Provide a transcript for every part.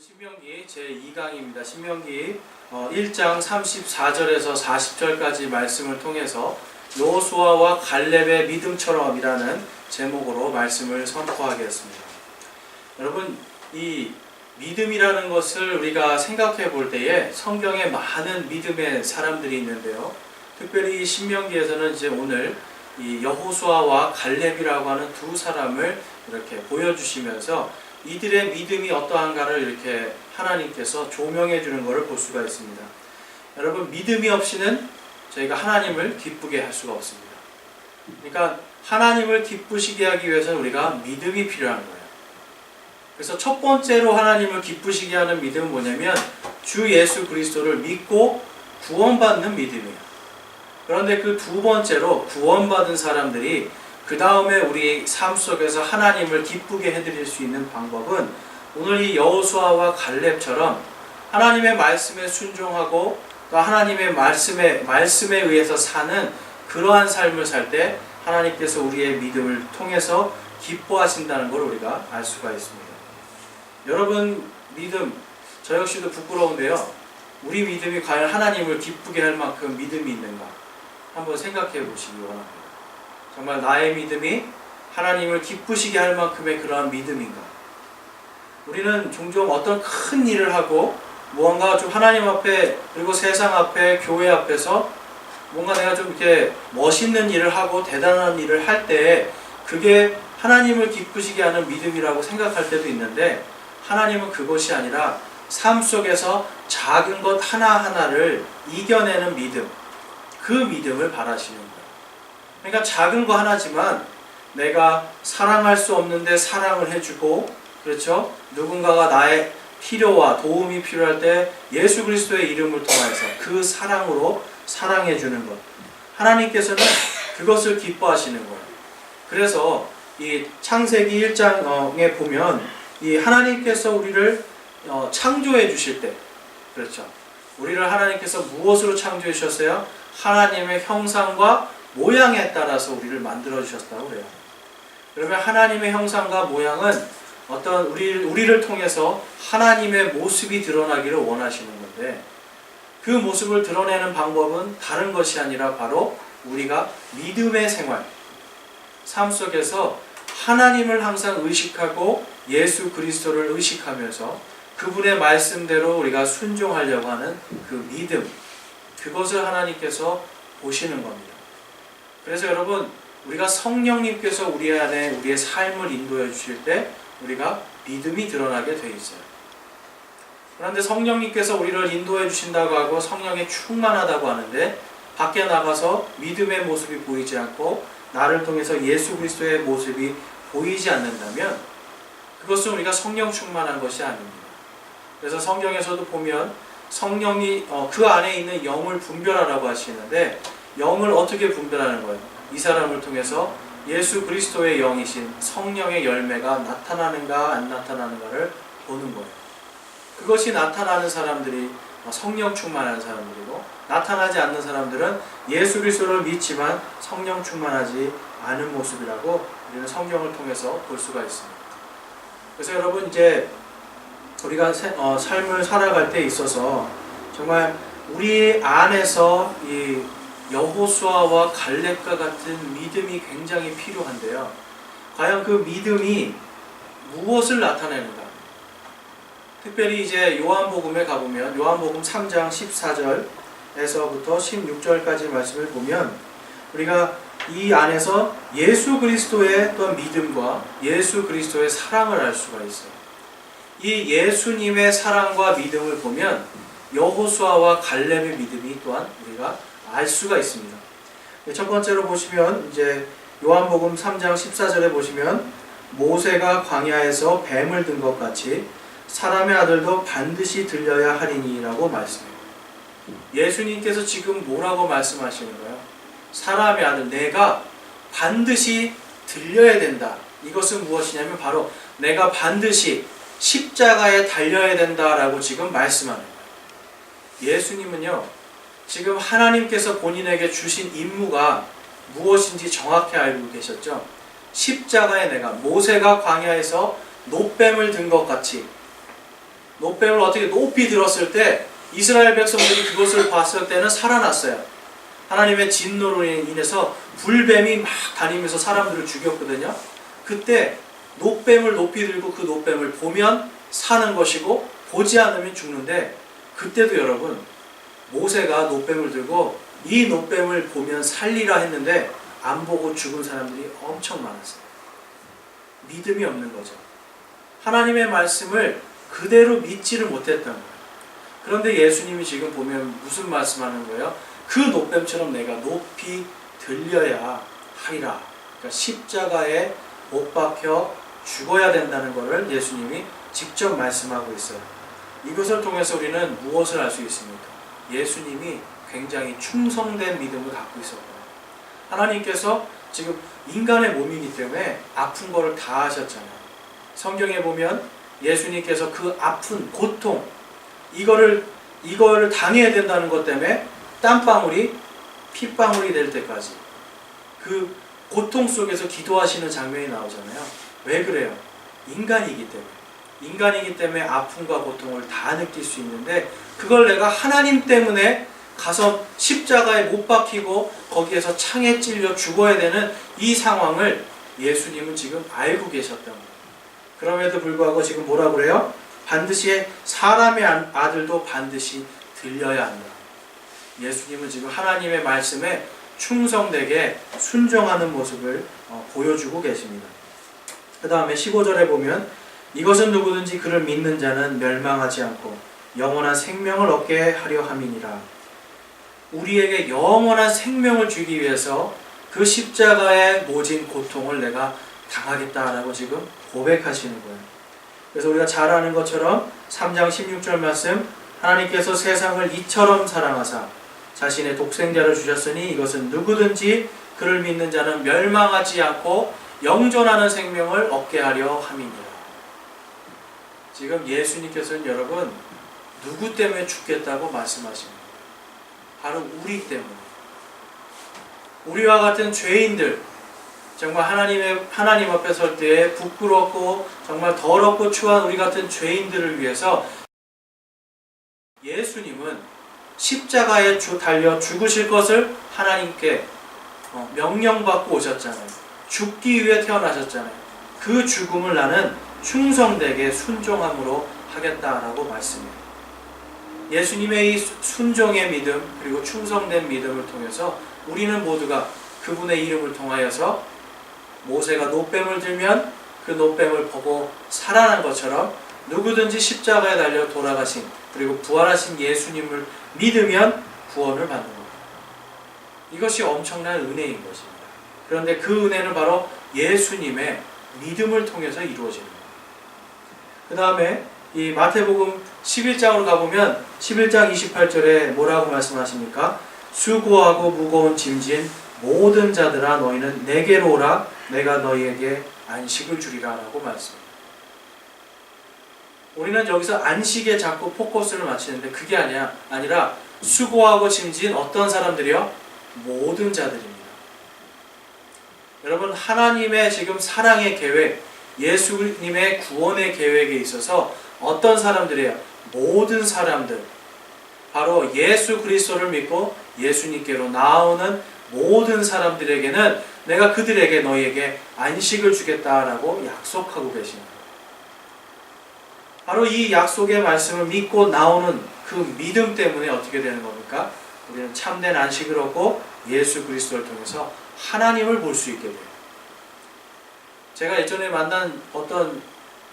신명기 제2강입니다. 신명기 1장 34절에서 40절까지 말씀을 통해서 여호수아와 갈렙의 믿음처럼이라는 제목으로 말씀을 선포하겠습니다. 여러분, 이 믿음이라는 것을 우리가 생각해 볼 때에 성경에 많은 믿음의 사람들이 있는데요. 특별히 신명기에서는 이제 오늘 이 여호수아와 갈렙이라고 하는 두 사람을 이렇게 보여주시면서 이들의 믿음이 어떠한가를 이렇게 하나님께서 조명해 주는 것을 볼 수가 있습니다. 여러분, 믿음이 없이는 저희가 하나님을 기쁘게 할 수가 없습니다. 그러니까 하나님을 기쁘시게 하기 위해서는 우리가 믿음이 필요한 거예요. 그래서 첫 번째로 하나님을 기쁘시게 하는 믿음은 뭐냐면 주 예수 그리스도를 믿고 구원받는 믿음이에요. 그런데 그 두 번째로 구원받은 사람들이 그 다음에 우리 삶 속에서 하나님을 기쁘게 해드릴 수 있는 방법은 오늘 이 여호수아와 갈렙처럼 하나님의 말씀에 순종하고 또 하나님의 말씀에 의해서 사는 그러한 삶을 살 때 하나님께서 우리의 믿음을 통해서 기뻐하신다는 걸 우리가 알 수가 있습니다. 여러분, 믿음, 저 역시도 부끄러운데요. 우리 믿음이 과연 하나님을 기쁘게 할 만큼 믿음이 있는가 한번 생각해 보시기 원합니다. 정말 나의 믿음이 하나님을 기쁘시게 할 만큼의 그러한 믿음인가? 우리는 종종 어떤 큰 일을 하고 무언가 좀 하나님 앞에 그리고 세상 앞에 교회 앞에서 뭔가 내가 좀 이렇게 멋있는 일을 하고 대단한 일을 할 때 그게 하나님을 기쁘시게 하는 믿음이라고 생각할 때도 있는데 하나님은 그것이 아니라 삶 속에서 작은 것 하나하나를 이겨내는 믿음, 그 믿음을 바라시는 거예요. 그러니까 작은 거 하나지만 내가 사랑할 수 없는데 사랑을 해주고, 그렇죠? 누군가가 나의 필요와 도움이 필요할 때 예수 그리스도의 이름을 통해서 그 사랑으로 사랑해주는 것. 하나님께서는 그것을 기뻐하시는 거예요. 그래서 이 창세기 1장에 보면 이 하나님께서 우리를 창조해 주실 때, 그렇죠? 우리를 하나님께서 무엇으로 창조해 주셨어요? 하나님의 형상과 모양에 따라서 우리를 만들어 주셨다고 그래요. 그러면 하나님의 형상과 모양은 어떤 우리를 통해서 하나님의 모습이 드러나기를 원하시는 건데 그 모습을 드러내는 방법은 다른 것이 아니라 바로 우리가 믿음의 생활, 삶 속에서 하나님을 항상 의식하고 예수 그리스도를 의식하면서 그분의 말씀대로 우리가 순종하려고 하는 그 믿음, 그것을 하나님께서 보시는 겁니다. 그래서 여러분, 우리가 성령님께서 우리 안에 우리의 삶을 인도해 주실 때 우리가 믿음이 드러나게 돼 있어요. 그런데 성령님께서 우리를 인도해 주신다고 하고 성령에 충만하다고 하는데 밖에 나가서 믿음의 모습이 보이지 않고 나를 통해서 예수 그리스도의 모습이 보이지 않는다면 그것은 우리가 성령 충만한 것이 아닙니다. 그래서 성경에서도 보면 성령이 그 안에 있는 영을 분별하라고 하시는데 영을 어떻게 분별하는 거예요? 이 사람을 통해서 예수 그리스도의 영이신 성령의 열매가 나타나는가 안 나타나는가를 보는 거예요. 그것이 나타나는 사람들이 성령 충만한 사람들이고 나타나지 않는 사람들은 예수 그리스도를 믿지만 성령 충만하지 않은 모습이라고 우리는 성경을 통해서 볼 수가 있습니다. 그래서 여러분, 이제 우리가 삶을 살아갈 때 있어서 정말 우리 안에서 이 여호수아와 갈렙과 같은 믿음이 굉장히 필요한데요. 과연 그 믿음이 무엇을 나타내는가? 특별히 이제 요한복음에 가보면 요한복음 3장 14절에서부터 16절까지 말씀을 보면 우리가 이 안에서 예수 그리스도의 어떤 믿음과 예수 그리스도의 사랑을 알 수가 있어요. 이 예수님의 사랑과 믿음을 보면 여호수아와 갈렙의 믿음이 또한 우리가 알 수가 있습니다. 첫 번째로 보시면 이제 요한복음 3장 14절에 보시면 모세가 광야에서 뱀을 든 것 같이 사람의 아들도 반드시 들려야 하리니라고 말씀해요. 예수님께서 지금 뭐라고 말씀하시는 거예요? 사람의 아들, 내가 반드시 들려야 된다. 이것은 무엇이냐면 바로 내가 반드시 십자가에 달려야 된다라고 지금 말씀하는 거예요. 예수님은요, 지금 하나님께서 본인에게 주신 임무가 무엇인지 정확히 알고 계셨죠? 십자가에 내가 모세가 광야에서 놋뱀을 든 것 같이 노뱀을 어떻게 높이 들었을 때 이스라엘 백성들이 그것을 봤을 때는 살아났어요. 하나님의 진노로 인해서 불뱀이 막 다니면서 사람들을 죽였거든요. 그때 노뱀을 높이 들고 그 노뱀을 보면 사는 것이고 보지 않으면 죽는데, 그때도 여러분 모세가 노뱀을 들고 이 노뱀을 보면 살리라 했는데 안 보고 죽은 사람들이 엄청 많았어요. 믿음이 없는 거죠. 하나님의 말씀을 그대로 믿지를 못했던 거예요. 그런데 예수님이 지금 보면 무슨 말씀하는 거예요? 그 노뱀처럼 내가 높이 들려야 하리라. 그러니까 십자가에 못 박혀 죽어야 된다는 것을 예수님이 직접 말씀하고 있어요. 이것을 통해서 우리는 무엇을 알 수 있습니까? 예수님이 굉장히 충성된 믿음을 갖고 있었고요. 하나님께서 지금 인간의 몸이기 때문에 아픈 거를 다 하셨잖아요. 성경에 보면 예수님께서 그 아픈 고통, 이거를 당해야 된다는 것 때문에 땀방울이 핏방울이 될 때까지 그 고통 속에서 기도하시는 장면이 나오잖아요. 왜 그래요? 인간이기 때문에 아픔과 고통을 다 느낄 수 있는데, 그걸 내가 하나님 때문에 가서 십자가에 못 박히고 거기에서 창에 찔려 죽어야 되는 이 상황을 예수님은 지금 알고 계셨던 거예요. 그럼에도 불구하고 지금 뭐라고 그래요? 반드시 사람의 아들도 반드시 들려야 한다. 예수님은 지금 하나님의 말씀에 충성되게 순종하는 모습을 보여주고 계십니다. 그 다음에 15절에 보면 이것은 누구든지 그를 믿는 자는 멸망하지 않고 영원한 생명을 얻게 하려 함이니라. 우리에게 영원한 생명을 주기 위해서 그 십자가에 모진 고통을 내가 당하겠다라고 지금 고백하시는 거예요. 그래서 우리가 잘 아는 것처럼 3장 16절 말씀, 하나님께서 세상을 이처럼 사랑하사 자신의 독생자를 주셨으니 이것은 누구든지 그를 믿는 자는 멸망하지 않고 영존하는 생명을 얻게 하려 함이니라. 지금 예수님께서는 여러분 누구 때문에 죽겠다고 말씀하십니다. 바로 우리 때문에. 우리와 같은 죄인들, 정말 하나님 앞에 설 때에 부끄럽고 정말 더럽고 추한 우리 같은 죄인들을 위해서 예수님은 십자가에 달려 죽으실 것을 하나님께 명령받고 오셨잖아요. 죽기 위해 태어나셨잖아요. 그 죽음을 나는 충성되게 순종함으로 하겠다라고 말씀해요. 예수님의 이 순종의 믿음 그리고 충성된 믿음을 통해서 우리는 모두가 그분의 이름을 통하여서 모세가 노뱀을 들면 그 노뱀을 보고 살아난 것처럼 누구든지 십자가에 달려 돌아가신 그리고 부활하신 예수님을 믿으면 구원을 받는 겁니다. 이것이 엄청난 은혜인 것입니다. 그런데 그 은혜는 바로 예수님의 믿음을 통해서 이루어지는 겁니다. 그 다음에 이 마태복음 11장으로 가보면 11장 28절에 뭐라고 말씀하십니까? 수고하고 무거운 짐진 모든 자들아 너희는 내게로 오라 내가 너희에게 안식을 주리라 라고 말씀합니다. 우리는 여기서 안식에 자꾸 포커스를 맞추는데 그게 아니라 수고하고 짐진 어떤 사람들이요? 모든 자들입니다. 여러분 하나님의 지금 사랑의 계획, 예수님의 구원의 계획에 있어서 어떤 사람들이에요? 모든 사람들. 바로 예수 그리스도를 믿고 예수님께로 나오는 모든 사람들에게는 내가 그들에게 너희에게 안식을 주겠다라고 약속하고 계십니다. 바로 이 약속의 말씀을 믿고 나오는 그 믿음 때문에 어떻게 되는 겁니까? 우리는 참된 안식을 얻고 예수 그리스도를 통해서 하나님을 볼 수 있게 돼요. 제가 예전에 만난 어떤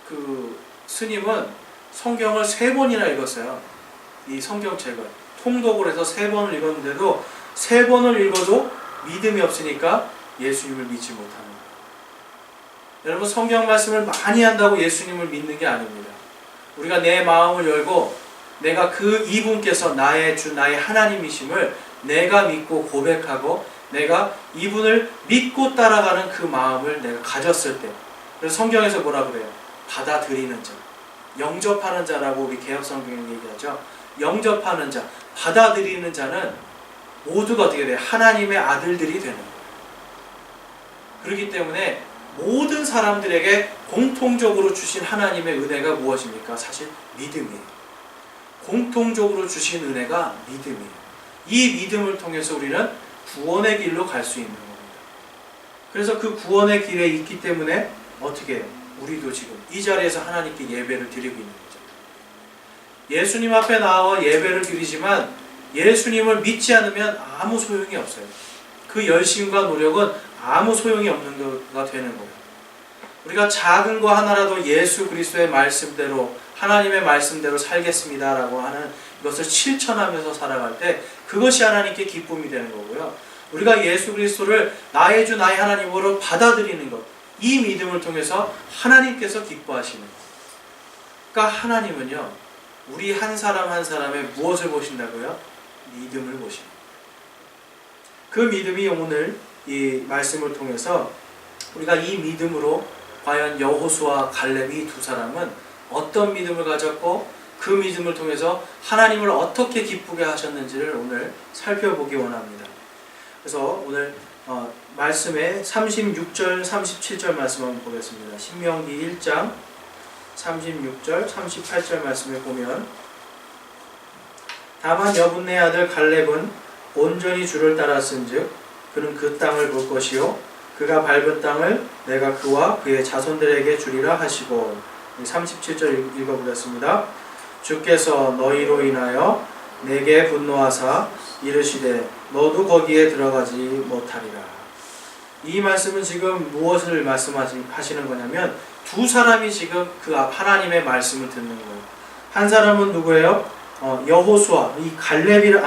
그 스님은 성경을 3번이나 읽었어요. 이 성경책을 통독을 해서 3번을 읽었는데도 3번을 읽어도 믿음이 없으니까 예수님을 믿지 못합니다. 여러분 성경 말씀을 많이 한다고 예수님을 믿는 게 아닙니다. 우리가 내 마음을 열고 내가 그 이분께서 나의 주 나의 하나님이심을 내가 믿고 고백하고 내가 이분을 믿고 따라가는 그 마음을 내가 가졌을 때, 그래서 성경에서 뭐라 그래요? 받아들이는 자, 영접하는 자라고 우리 개혁성경에 얘기하죠. 영접하는 자, 받아들이는 자는 모두가 어떻게 돼요? 하나님의 아들들이 되는 거예요. 그렇기 때문에 모든 사람들에게 공통적으로 주신 하나님의 은혜가 무엇입니까? 사실 믿음이에요. 공통적으로 주신 은혜가 믿음이에요. 이 믿음을 통해서 우리는 구원의 길로 갈 수 있는 겁니다. 그래서 그 구원의 길에 있기 때문에 어떻게 해요? 우리도 지금 이 자리에서 하나님께 예배를 드리고 있는 거죠. 예수님 앞에 나와 예배를 드리지만 예수님을 믿지 않으면 아무 소용이 없어요. 그 열심과 노력은 아무 소용이 없는 거가 되는 거예요. 우리가 작은 거 하나라도 예수 그리스도의 말씀대로, 하나님의 말씀대로 살겠습니다라고 하는 이것을 실천하면서 살아갈 때 그것이 하나님께 기쁨이 되는 거고요. 우리가 예수 그리스도를 나의 주 나의 하나님으로 받아들이는 것, 이 믿음을 통해서 하나님께서 기뻐하시는 것. 그러니까 하나님은요, 우리 한 사람 한 사람의 무엇을 보신다고요? 믿음을 보십니다. 그 믿음이 오늘 이 말씀을 통해서 우리가 이 믿음으로 과연 여호수아 갈렙 이 두 사람은 어떤 믿음을 가졌고 그 믿음을 통해서 하나님을 어떻게 기쁘게 하셨는지를 오늘 살펴보기 원합니다. 그래서 오늘 말씀에 36절, 37절 말씀 한번 보겠습니다. 신명기 1장 36절, 38절 말씀에 보면 다만 여분네 아들 갈렙은 온전히 주를 따랐은즉 그는 그 땅을 볼 것이요 그가 밟은 땅을 내가 그와 그의 자손들에게 주리라 하시고 37절 읽어보겠습니다. 주께서 너희로 인하여 내게 분노하사 이르시되 너도 거기에 들어가지 못하리라. 이 말씀은 지금 무엇을 말씀하시는 거냐면 두 사람이 지금 그 하나님의 말씀을 듣는 거예요. 한 사람은 누구예요? 여호수아,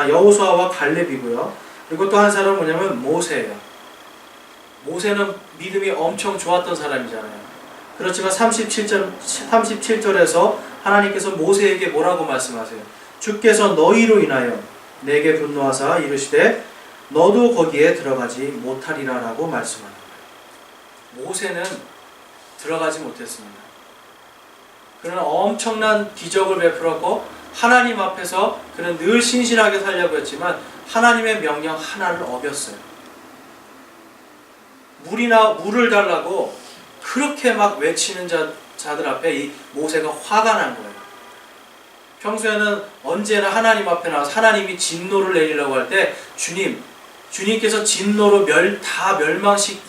여호수아와 갈렙이고요. 그리고 또 한 사람은 뭐냐면 모세예요. 모세는 믿음이 엄청 좋았던 사람이잖아요. 그렇지만 37절에서 하나님께서 모세에게 뭐라고 말씀하세요? 주께서 너희로 인하여 내게 분노하사 이르시되 너도 거기에 들어가지 못하리라 라고 말씀하는 거예요. 모세는 들어가지 못했습니다. 그는 엄청난 기적을 베풀었고 하나님 앞에서 그는 늘 신실하게 살려고 했지만 하나님의 명령 하나를 어겼어요. 물을 달라고 그렇게 막 외치는 자들 앞에 이 모세가 화가 난 거예요. 평소에는 언제나 하나님 앞에 나와서 하나님이 진노를 내리려고 할 때 주님께서 진노로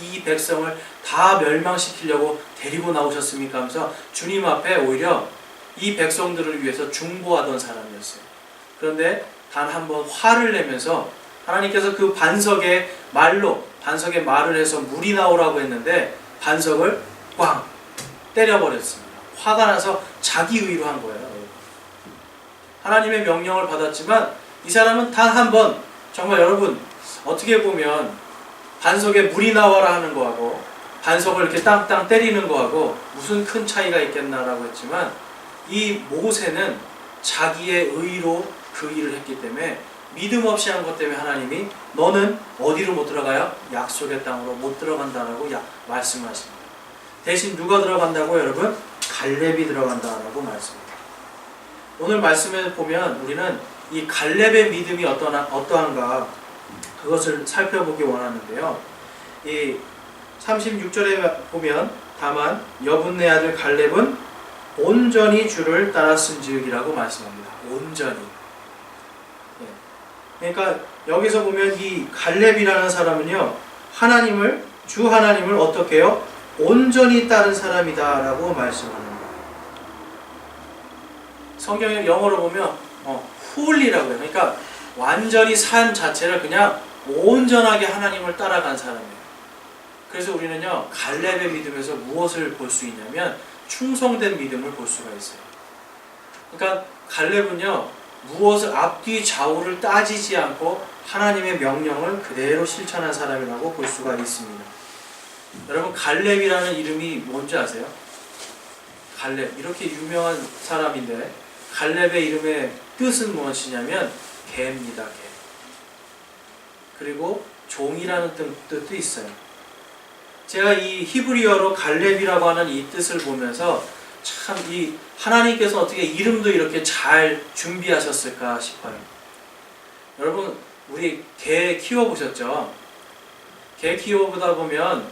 이 백성을 다 멸망시키려고 데리고 나오셨습니까? 하면서 주님 앞에 오히려 이 백성들을 위해서 중보하던 사람이었어요. 그런데 단 한 번 화를 내면서 하나님께서 그 반석에 말을 해서 물이 나오라고 했는데 반석을 꽝 때려버렸습니다. 화가 나서 자기 의로 한 거예요. 하나님의 명령을 받았지만 이 사람은 단 한 번, 정말 여러분 어떻게 보면 반석에 물이 나와라 하는 거하고 반석을 이렇게 땅땅 때리는 거하고 무슨 큰 차이가 있겠나라고 했지만 이 모세는 자기의 의로 그 일을 했기 때문에 믿음 없이 한 것 때문에 하나님이 너는 어디로 못 들어가요? 약속의 땅으로 못 들어간다라고 말씀하십니다. 대신 누가 들어간다고 여러분? 갈렙이 들어간다라고 말씀합니다. 오늘 말씀에 보면 우리는 이 갈렙의 믿음이 어떠한가 그것을 살펴보기 원하는데요. 이 36절에 보면 다만 여분네 아들 갈렙은 온전히 주를 따랐은즉이라고 말씀합니다. 온전히. 그러니까 여기서 보면 이 갈렙이라는 사람은요, 주 하나님을 어떻게 해요? 온전히 따른 사람이다라고 말씀하는 거예요. 성경의 영어로 보면 홀리라고 해요. 그러니까 완전히 삶 자체를 그냥 온전하게 하나님을 따라간 사람이에요. 그래서 우리는요, 갈렙의 믿음에서 무엇을 볼 수 있냐면 충성된 믿음을 볼 수가 있어요. 그러니까 갈렙은요, 무엇을 앞뒤 좌우를 따지지 않고 하나님의 명령을 그대로 실천한 사람이라고 볼 수가 있습니다. 여러분, 갈렙이라는 이름이 뭔지 아세요? 갈렙, 이렇게 유명한 사람인데 갈렙의 이름의 뜻은 무엇이냐면 개입니다. 개. 그리고 종이라는 뜻도 있어요. 제가 이 히브리어로 갈렙이라고 하는 이 뜻을 보면서 참 이 하나님께서 어떻게 이름도 이렇게 잘 준비하셨을까 싶어요. 여러분, 우리 개 키워보셨죠? 개 키워보다 보면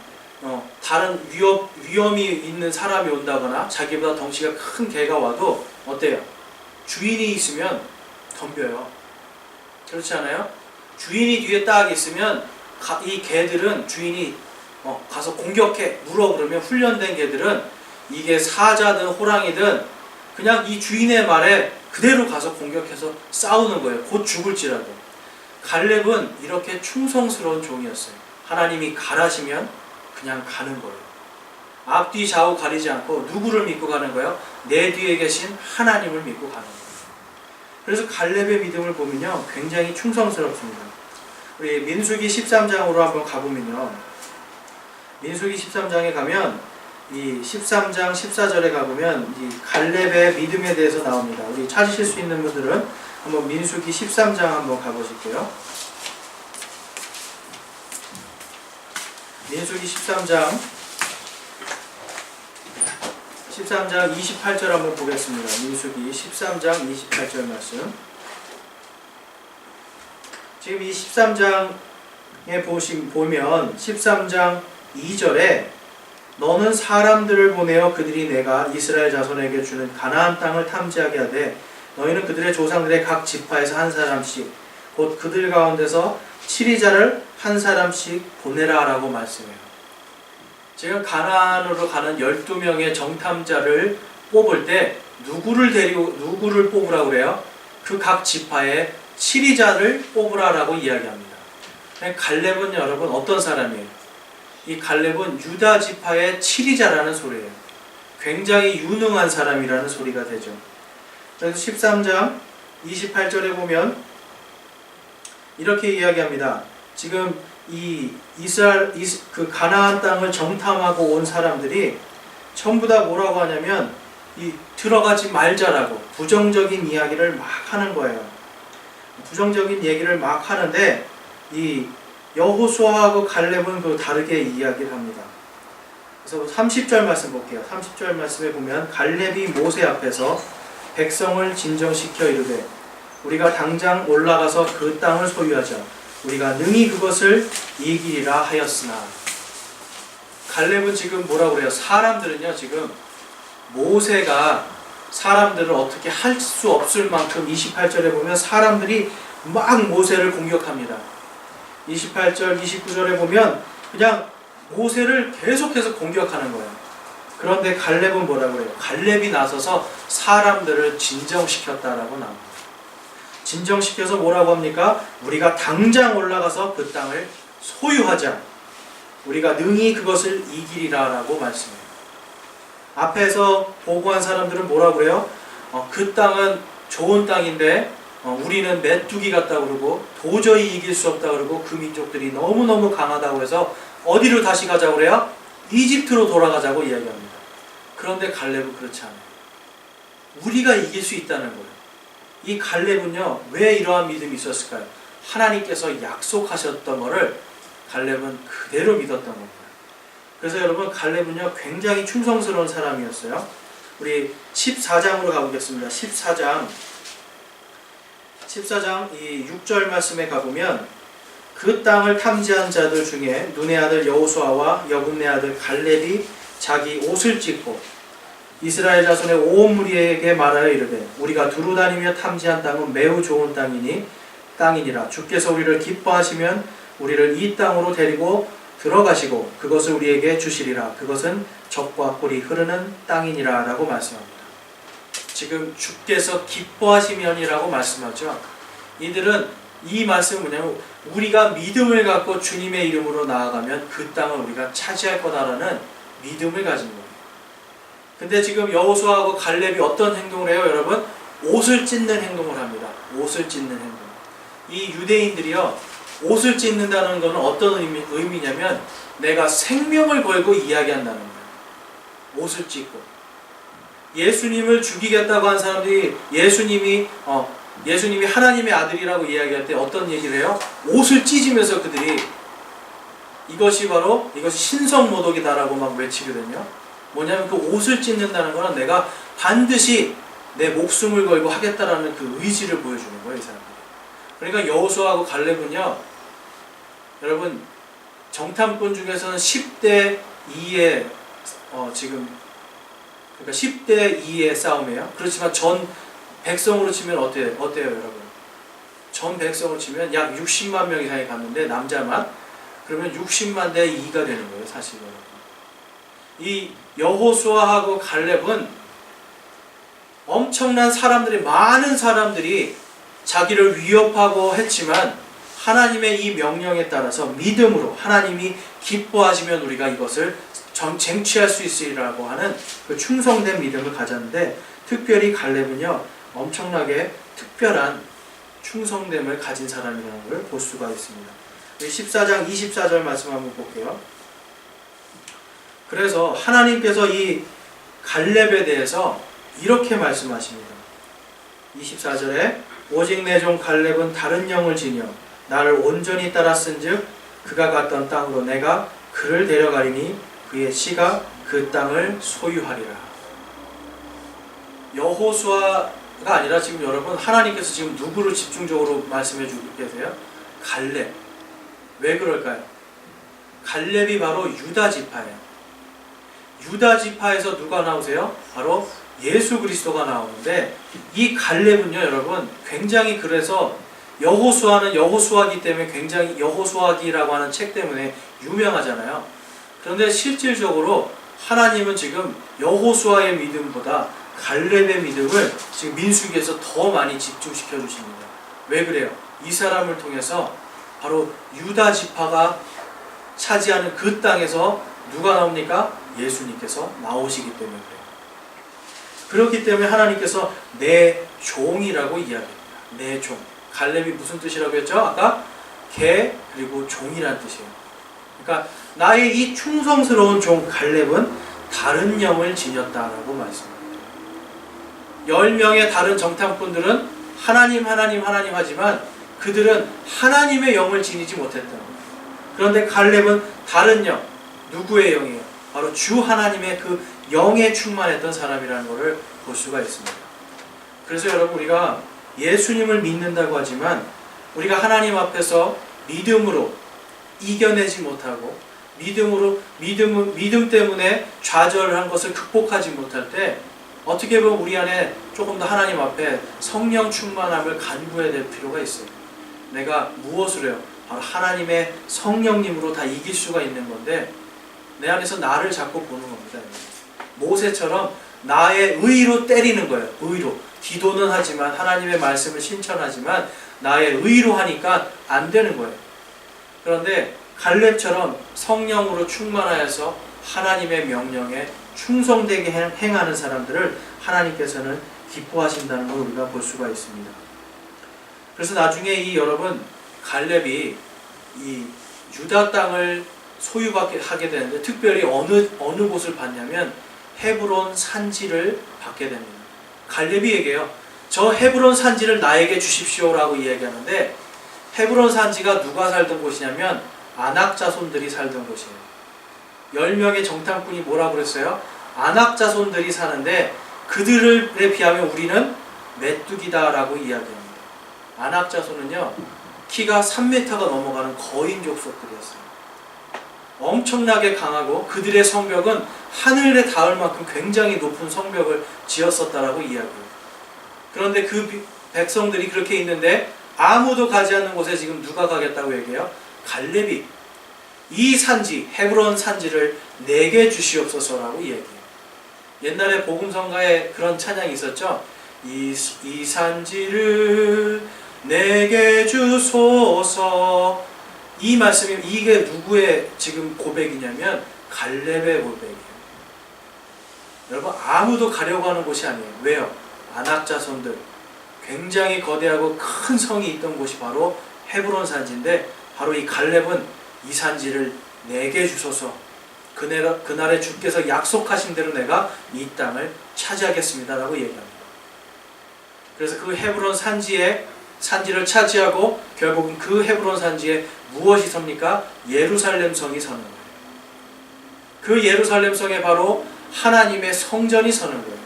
다른 위험이 있는 사람이 온다거나 자기보다 덩치가 큰 개가 와도 어때요? 주인이 있으면 덤벼요. 그렇지 않아요? 주인이 뒤에 딱 있으면 이 개들은 주인이 가서 공격해 물어 그러면 훈련된 개들은 이게 사자든 호랑이든 그냥 이 주인의 말에 그대로 가서 공격해서 싸우는 거예요. 곧 죽을지라도. 갈렙은 이렇게 충성스러운 종이었어요. 하나님이 가라시면 그냥 가는 거예요. 앞뒤 좌우 가리지 않고 누구를 믿고 가는 거예요? 내 뒤에 계신 하나님을 믿고 가는 거예요. 그래서 갈렙의 믿음을 보면요 굉장히 충성스럽습니다. 우리 민수기 13장으로 한번 가보면요, 민수기 13장에 가면 이 13장 14절에 가보면 이 갈렙의 믿음에 대해서 나옵니다. 우리 찾으실 수 있는 분들은 한번 민수기 13장 한번 가보실게요. 민수기 13장 28절 한번 보겠습니다. 민수기 13장 28절 말씀. 지금 이 13장에 보면 13장 2절에 너는 사람들을 보내어 그들이 내가 이스라엘 자손에게 주는 가나안 땅을 탐지하게 하되 너희는 그들의 조상들의 각 지파에서 한 사람씩 곧 그들 가운데서 치리자를 한 사람씩 보내라 라고 말씀해요. 지금 가나안으로 가는 12명의 정탐자를 뽑을 때 누구를 뽑으라고 그래요? 그 각 지파의 치리자를 뽑으라 라고 이야기합니다. 갈렙은 여러분 어떤 사람이에요? 이 갈렙은 유다 지파의 치리자라는 소리예요. 굉장히 유능한 사람이라는 소리가 되죠. 그래서 13장 28절에 보면 이렇게 이야기합니다. 지금 이 그 가나안 땅을 정탐하고 온 사람들이 전부 다 뭐라고 하냐면 들어가지 말자라고 부정적인 이야기를 막 하는 거예요. 부정적인 얘기를 막 하는데 이 여호수아하고 갈렙은 그 다르게 이야기를 합니다. 그래서 30절 말씀 볼게요. 30절 말씀에 보면 갈렙이 모세 앞에서 백성을 진정시켜 이르되 우리가 당장 올라가서 그 땅을 소유하자. 우리가 능히 그것을 이기리라 하였으나. 갈렙은 지금 뭐라고 그래요? 사람들은요 지금 모세가 사람들을 어떻게 할 수 없을 만큼 28절에 보면 사람들이 막 모세를 공격합니다. 28절 29절에 보면 그냥 모세를 계속해서 공격하는 거예요. 그런데 갈렙은 뭐라고 그래요? 갈렙이 나서서 사람들을 진정시켰다라고 나옵니다. 진정시켜서 뭐라고 합니까? 우리가 당장 올라가서 그 땅을 소유하자. 우리가 능히 그것을 이기리라 라고 말씀해요. 앞에서 보고한 사람들은 뭐라고 그래요? 그 땅은 좋은 땅인데 우리는 메뚜기 같다고 그러고 도저히 이길 수 없다고 그러고 그 민족들이 너무너무 강하다고 해서 어디로 다시 가자고 그래요? 이집트로 돌아가자고 이야기합니다. 그런데 갈렙은 그렇지 않아요. 우리가 이길 수 있다는 거예요. 이 갈렙은요 왜 이러한 믿음이 있었을까요? 하나님께서 약속하셨던 것을 갈렙은 그대로 믿었던 겁니다. 그래서 여러분 갈렙은요 굉장히 충성스러운 사람이었어요. 우리 14장으로 가보겠습니다. 14장 이 6절 말씀에 가보면 그 땅을 탐지한 자들 중에 눈의 아들 여호수아와 여분의 아들 갈렙이 자기 옷을 찢고 이스라엘 자손의 온 무리에게 말하여 이르되 우리가 두루 다니며 탐지한 땅은 매우 좋은 땅이니라. 주께서 우리를 기뻐하시면 우리를 이 땅으로 데리고 들어가시고 그것을 우리에게 주시리라. 그것은 젖과 꿀이 흐르는 땅이니라 라고 말씀합니다. 지금 주께서 기뻐하시면이라고 말씀하죠. 이들은 이 말씀은 뭐냐면 우리가 믿음을 갖고 주님의 이름으로 나아가면 그 땅을 우리가 차지할 거다라는 믿음을 가진 거예요. 근데 지금 여호수아하고 갈렙이 어떤 행동을 해요, 여러분? 옷을 찢는 행동을 합니다. 옷을 찢는 행동. 이 유대인들이요, 옷을 찢는다는 것은 어떤 의미냐면 내가 생명을 걸고 이야기한다는 거예요. 옷을 찢고. 예수님을 죽이겠다고 한 사람들이 예수님이 하나님의 아들이라고 이야기할 때 어떤 얘기를 해요? 옷을 찢으면서 그들이 이것이 신성모독이다라고 막 외치거든요. 뭐냐면 그 옷을 찢는다는 거는 내가 반드시 내 목숨을 걸고 하겠다라는 그 의지를 보여주는 거예요, 이 사람들이. 그러니까 여호수아하고 갈렙은요, 여러분 정탐꾼 중에서는 10대 2의 지금 그러니까 10대 2의 싸움이에요. 그렇지만 전 백성으로 치면 어때요 여러분? 전 백성으로 치면 약 60만 명 이상이 갔는데 남자만 그러면 60만 대 2가 되는 거예요 사실은. 이 여호수아하고 갈렙은 엄청난 사람들이 많은 사람들이 자기를 위협하고 했지만 하나님의 이 명령에 따라서 믿음으로 하나님이 기뻐하시면 우리가 이것을 쟁취할 수 있으리라고 하는 그 충성된 믿음을 가졌는데 특별히 갈렙은요 엄청나게 특별한 충성됨을 가진 사람이라는 걸 볼 수가 있습니다. 14장 24절 말씀 한번 볼게요. 그래서 하나님께서 이 갈렙에 대해서 이렇게 말씀하십니다. 24절에 오직 내 종 갈렙은 다른 영을 지녀 나를 온전히 따랐은즉 그가 갔던 땅으로 내가 그를 데려가리니 그의 씨가 그 땅을 소유하리라. 여호수아가 아니라 지금 여러분 하나님께서 지금 누구를 집중적으로 말씀해 주고 계세요? 갈렙. 왜 그럴까요? 갈렙이 바로 유다 지파예요. 유다 지파에서 누가 나오세요? 바로 예수 그리스도가 나오는데 이 갈렙은요 여러분 굉장히 그래서 여호수아는 여호수아기 때문에 굉장히 여호수아기라고 하는 책 때문에 유명하잖아요. 그런데 실질적으로 하나님은 지금 여호수아의 믿음보다 갈렙의 믿음을 지금 민수기에서 더 많이 집중시켜 주십니다. 왜 그래요? 이 사람을 통해서 바로 유다 지파가 차지하는 그 땅에서 누가 나옵니까? 예수님께서 나오시기 때문에 그래요. 그렇기 때문에 하나님께서 내 종이라고 이야기합니다. 내 종. 갈렙이 무슨 뜻이라고 했죠? 아까 개 그리고 종이란 뜻이에요. 그러니까 나의 이 충성스러운 종 갈렙은 다른 영을 지녔다라고 말씀합니다. 10명의 다른 정탐꾼들은 하나님 하지만 그들은 하나님의 영을 지니지 못했다. 그런데 갈렙은 다른 영, 누구의 영이에요? 바로 주 하나님의 그 영에 충만했던 사람이라는 것을 볼 수가 있습니다. 그래서 여러분 우리가 예수님을 믿는다고 하지만 우리가 하나님 앞에서 믿음으로 이겨내지 못하고 믿음 때문에 좌절한 것을 극복하지 못할 때 어떻게 보면 우리 안에 조금 더 하나님 앞에 성령 충만함을 간구해야 될 필요가 있어요. 내가 무엇을 해요? 바로 하나님의 성령님으로 다 이길 수가 있는 건데 내 안에서 나를 자꾸 보는 겁니다. 모세처럼 나의 의로 때리는 거예요. 의로. 기도는 하지만 하나님의 말씀을 신천하지만 나의 의로 하니까 안 되는 거예요. 그런데 갈렙처럼 성령으로 충만하여서 하나님의 명령에 충성되게 행하는 사람들을 하나님께서는 기뻐하신다는 걸 우리가 볼 수가 있습니다. 그래서 나중에 이 여러분 갈렙이 이 유다 땅을 소유하게 되는데 특별히 어느 곳을 받냐면 헤브론 산지를 받게 됩니다. 갈렙이 얘기해요. 저 헤브론 산지를 나에게 주십시오라고 이야기하는데 헤브론 산지가 누가 살던 곳이냐면 아낙 자손들이 살던 곳이에요. 10명의 정탐꾼이 뭐라고 그랬어요? 아낙 자손들이 사는데 그들에 비하면 우리는 메뚜기다라고 이야기합니다. 아낙 자손은요 키가 3m가 넘어가는 거인 족속들이었어요. 엄청나게 강하고 그들의 성벽은 하늘에 닿을 만큼 굉장히 높은 성벽을 지었었다라고 이야기해요. 그런데 그 백성들이 그렇게 있는데 아무도 가지 않는 곳에 지금 누가 가겠다고 얘기해요? 갈렙이 이 산지, 헤브론 산지를 내게 주시옵소서라고 얘기해요. 옛날에 복음성가에 그런 찬양이 있었죠. 이 산지를 내게 주소서. 이 말씀이 이게 누구의 지금 고백이냐면 갈렙의 고백이에요. 여러분 아무도 가려고 하는 곳이 아니에요. 왜요? 아낙 자손들 굉장히 거대하고 큰 성이 있던 곳이 바로 헤브론 산지인데 바로 이 갈렙은 이 산지를 내게 주소서. 그날에 주께서 약속하신 대로 내가 이 땅을 차지하겠습니다 라고 얘기합니다. 그래서 그 헤브론 산지를 차지하고 결국은 그 헤브론 산지에 무엇이 섭니까? 예루살렘 성이 서는 거예요. 그 예루살렘 성에 바로 하나님의 성전이 서는 거예요.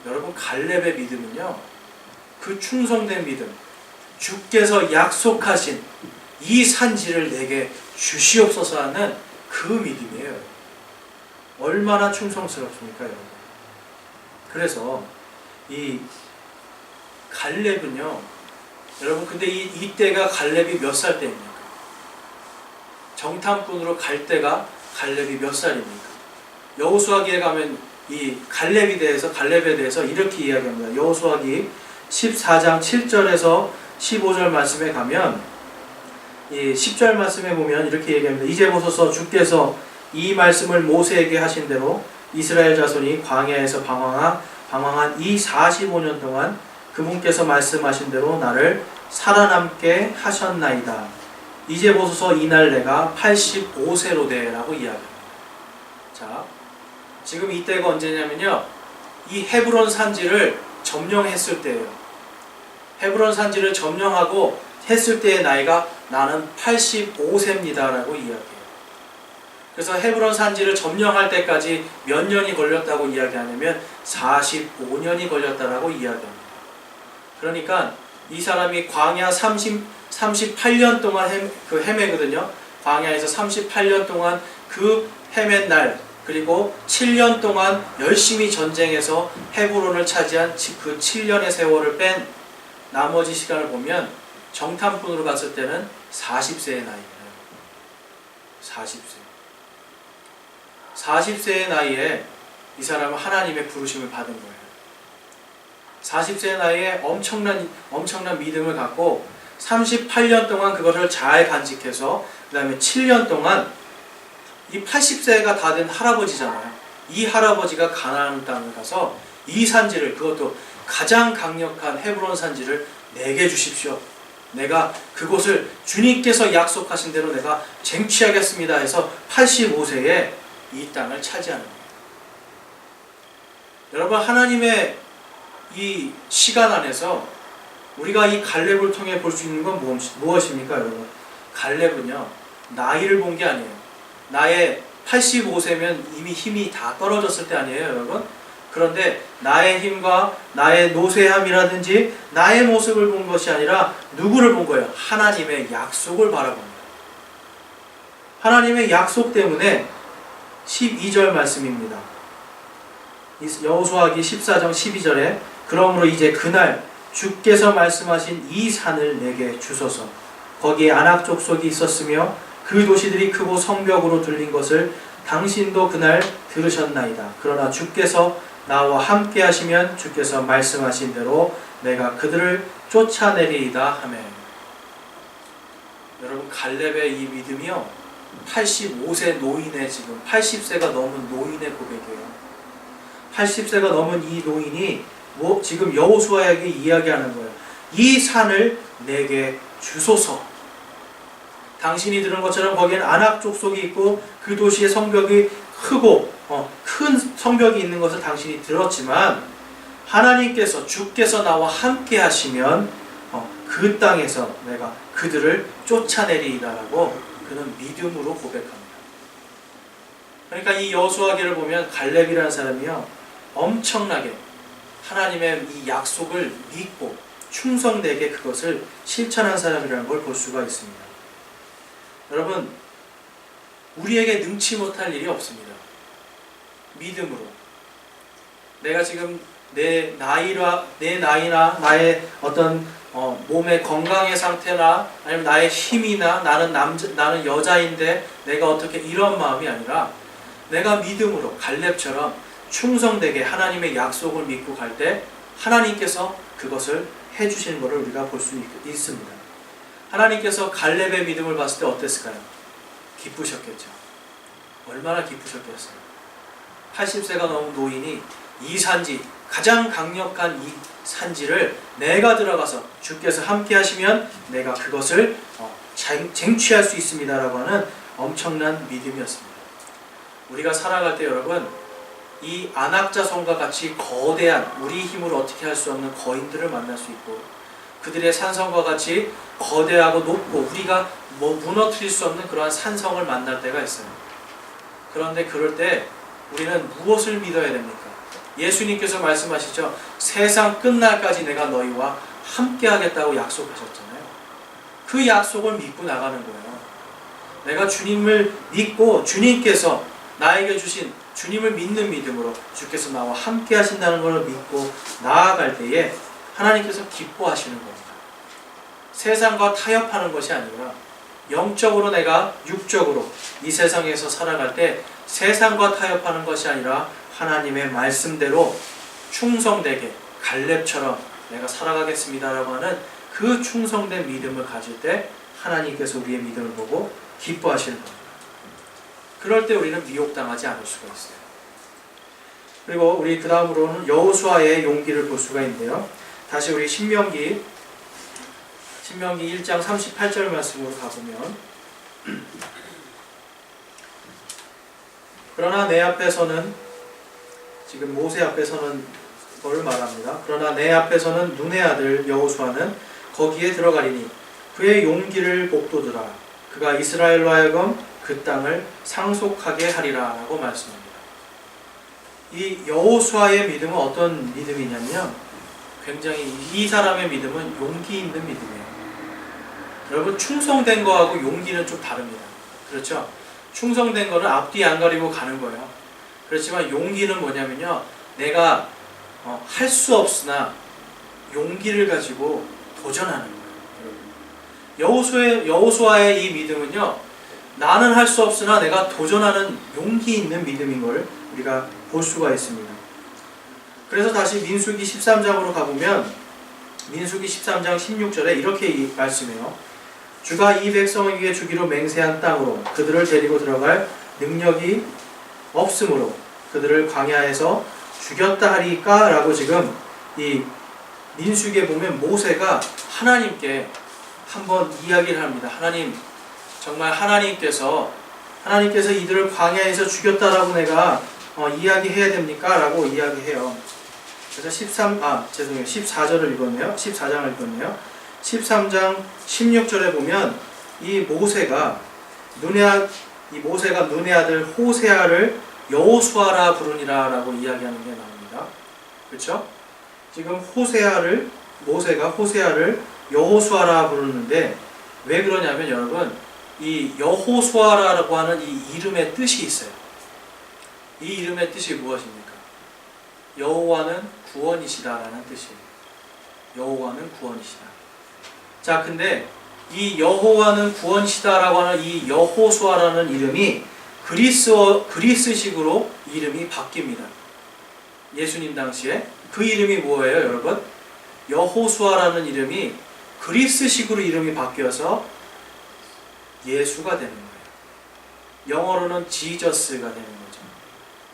여러분 갈렙의 믿음은요 그 충성된 믿음, 주께서 약속하신 이 산지를 내게 주시옵소서 하는 그 믿음이에요. 얼마나 충성스럽습니까, 여러분? 그래서 이 갈렙은요, 여러분, 근데 이때가 갈렙이 몇 살 때입니까? 정탐꾼으로 갈 때가 갈렙이 몇 살입니까? 여호수아기에 가면 이 갈렙에 대해서 이렇게 이야기합니다. 여호수아기 14장 7절에서 15절 말씀에 가면, 이 10절 말씀에 보면 이렇게 얘기합니다. 이제 보소서, 주께서 이 말씀을 모세에게 하신 대로 이스라엘 자손이 광야에서 방황한 이 45년 동안 그분께서 말씀하신 대로 나를 살아남게 하셨나이다. 이제 보소서, 이날 내가 85세로 되라고 이야기합니다. 자, 지금 이때가 언제냐면요, 이 헤브론 산지를 점령했을 때예요. 헤브론 산지를 점령하고 했을 때의 나이가 나는 85세입니다 라고 이야기해요. 그래서 헤브론 산지를 점령할 때까지 몇 년이 걸렸다고 이야기하냐면 45년이 걸렸다라고 이야기합니다. 그러니까 이 사람이 광야 38년 동안 헤매거든요. 광야에서 38년 동안 그 헤맨 날, 그리고 7년 동안 열심히 전쟁해서 헤브론을 차지한 그 7년의 세월을 뺀 나머지 시간을 보면 정탐꾼으로 갔을 때는 40세의 나이예요. 40세의 나이에 이 사람은 하나님의 부르심을 받은 거예요. 40세의 나이에 엄청난 믿음을 갖고 38년 동안 그것을 잘 간직해서 그 다음에 7년 동안 이 80세가 다 된 할아버지잖아요. 이 할아버지가 가나안 땅을 가서 이 산지를, 그것도 가장 강력한 헤브론 산지를 내게 주십시오. 내가 그곳을 주님께서 약속하신 대로 내가 쟁취하겠습니다 해서 85세에 이 땅을 차지하는 겁니다. 여러분, 하나님의 이 시간 안에서 우리가 이 갈렙을 통해 볼 수 있는 건 무엇입니까, 여러분? 갈렙은요, 나이를 본 게 아니에요. 나의 85세면 이미 힘이 다 떨어졌을 때 아니에요, 여러분? 그런데 나의 힘과 나의 노쇠함이라든지 나의 모습을 본 것이 아니라 누구를 본 거예요? 하나님의 약속을 바라봅니다. 하나님의 약속 때문에 12절 말씀입니다. 여호수아기 14장 12절에 그러므로 이제 그날 주께서 말씀하신 이 산을 내게 주소서. 거기에 아낙 족속이 있었으며 그 도시들이 크고 성벽으로 둘린 것을 당신도 그날 들으셨나이다. 그러나 주께서 나와 함께 하시면 주께서 말씀하신 대로 내가 그들을 쫓아내리이다 하매. 여러분, 갈렙의 이 믿음이요, 85세 노인의, 지금 80세가 넘은 노인의 고백이에요. 80세가 넘은 이 노인이 지금 여호수아에게 이야기하는 거예요. 이 산을 내게 주소서. 당신이 들은 것처럼 거기에는 아낙 족속이 있고 그 도시의 성벽이 크고 큰 성벽이 있는 것을 당신이 들었지만 하나님께서, 주께서 나와 함께 하시면 그 땅에서 내가 그들을 쫓아내리이다라고 그는 믿음으로 고백합니다. 그러니까 이 여호수아기를 보면 갈렙이라는 사람이요, 엄청나게 하나님의 이 약속을 믿고 충성되게 그것을 실천한 사람이라는 걸 볼 수가 있습니다. 여러분, 우리에게 능치 못할 일이 없습니다. 믿음으로 내가 지금 내 나이나 나의 어떤 몸의 건강의 상태나 아니면 나의 힘이나 나는 여자인데 내가 어떻게, 이런 마음이 아니라 내가 믿음으로 갈렙처럼 충성되게 하나님의 약속을 믿고 갈 때 하나님께서 그것을 해주시는 것을 우리가 볼 수 있습니다. 하나님께서 갈렙의 믿음을 봤을 때 어땠을까요? 기쁘셨겠죠. 얼마나 기쁘셨겠어요. 80세가 넘은 노인이 이 산지, 가장 강력한 이 산지를 내가 들어가서 주께서 함께 하시면 내가 그것을 쟁취할 수 있습니다 라고 하는 엄청난 믿음이었습니다. 우리가 살아갈 때 여러분, 이 안악자손과 같이 거대한, 우리 힘으로 어떻게 할 수 없는 거인들을 만날 수 있고, 그들의 산성과 같이 거대하고 높고 우리가 무너뜨릴 수 없는 그러한 산성을 만날 때가 있어요. 그런데 그럴 때 우리는 무엇을 믿어야 됩니까? 예수님께서 말씀하시죠. 세상 끝날까지 내가 너희와 함께 하겠다고 약속하셨잖아요. 그 약속을 믿고 나가는 거예요. 내가 주님을 믿고 주님께서 나에게 주신 주님을 믿는 믿음으로 주께서 나와 함께 하신다는 것을 믿고 나아갈 때에 하나님께서 기뻐하시는 겁니다. 세상과 타협하는 것이 아니라 영적으로 내가 육적으로 이 세상에서 살아갈 때 세상과 타협하는 것이 아니라 하나님의 말씀대로 충성되게 갈렙처럼 내가 살아가겠습니다라고 하는 그 충성된 믿음을 가질 때 하나님께서 우리의 믿음을 보고 기뻐하시는 겁니다. 그럴 때 우리는 미혹당하지 않을 수가 있어요. 그리고 우리 그 다음으로는 여호수아의 용기를 볼 수가 있는데요. 다시 우리 신명기 1장 38절 말씀으로 가보면, 그러나 내 앞에서는, 지금 모세 앞에서는 뭘 말합니다. 그러나 내 앞에서는 눈의 아들 여호수아는 거기에 들어가리니 그의 용기를 복도두라. 그가 이스라엘로 하여금 그 땅을 상속하게 하리라 라고 말씀합니다. 이 여호수아의 믿음은 어떤 믿음이냐면 굉장히 이 사람의 믿음은 용기 있는 믿음이에요. 여러분, 충성된 거하고 용기는 좀 다릅니다. 그렇죠? 충성된 거는 앞뒤 안 가리고 가는 거예요. 그렇지만 용기는 뭐냐면요, 내가 할 수 없으나 용기를 가지고 도전하는 거예요. 여호수아의 이 믿음은요, 나는 할 수 없으나 내가 도전하는 용기 있는 믿음인 걸 우리가 볼 수가 있습니다. 그래서 다시 민수기 13장으로 가보면 민수기 13장 16절에 이렇게 말씀해요. 주가 이 백성을 위해 주기로 맹세한 땅으로 그들을 데리고 들어갈 능력이 없으므로 그들을 광야에서 죽였다 하리까 라고 지금 이 민수기에 보면 모세가 하나님께 한번 이야기를 합니다. 하나님, 정말 하나님께서 이들을 광야에서 죽였다라고 내가 이야기해야 됩니까? 라고 이야기해요. 그래서 14절을 읽었네요. 14장을 읽었네요. 13장 16절에 보면 이 모세가 눈의 아들 호세아를 여호수아라 부르니라 라고 이야기하는 게 나옵니다. 그렇죠? 지금 모세가 호세아를 여호수아라 부르는데 왜 그러냐면 여러분, 이 여호수아라고 하는 이 이름의 뜻이 있어요. 이 이름의 뜻이 무엇입니까? 여호와는 구원이시다라는 뜻이에요. 여호와는 구원이시다. 자, 근데 이 여호와는 구원이시다라고 하는 이 여호수아라는 이름이 그리스식으로 이름이 바뀝니다. 예수님 당시에 그 이름이 뭐예요, 여러분? 여호수아라는 이름이 그리스식으로 이름이 바뀌어서 예수가 되는 거예요. 영어로는 지저스가 되는 거죠.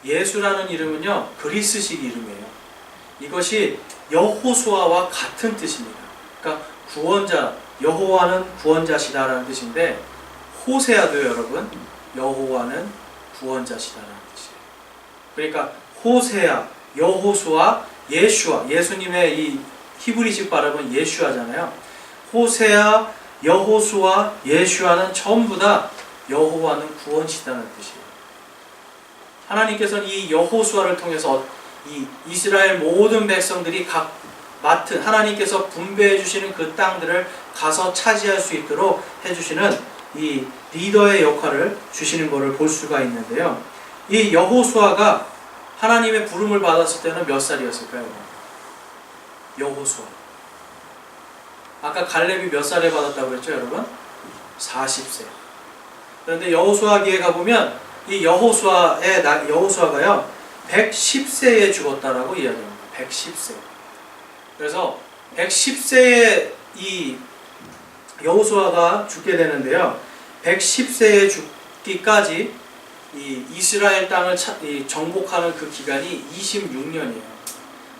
예수라는 이름은요, 그리스식 이름이에요. 이것이 여호수아와 같은 뜻입니다. 그러니까 구원자, 여호와는 구원자시다라는 뜻인데, 호세아도 여러분, 여호와는 구원자시다라는 뜻이에요. 그러니까 호세아, 여호수아, 예슈아, 예수님의 이 히브리식 발음은 예슈아잖아요. 호세아, 여호수아, 예슈아는 전부 다 여호와는 구원시다는 뜻이에요. 하나님께서는 이 여호수아를 통해서 이 이스라엘 모든 백성들이 각 맡은, 하나님께서 분배해 주시는 그 땅들을 가서 차지할 수 있도록 해주시는 이 리더의 역할을 주시는 것을 볼 수가 있는데요. 이 여호수아가 하나님의 부름을 받았을 때는 몇 살이었을까요? 여호수아. 아까 갈렙이 몇 살에 받았다고 그랬죠, 여러분? 40세. 그런데 여호수아기에 가보면 이 여호수아가요 110세에 죽었다라고 이야기합니다. 110세. 그래서 110세에 이 여호수아가 죽게 되는데요. 110세에 죽기까지 이 이스라엘 땅을 정복하는 그 기간이 26년이에요.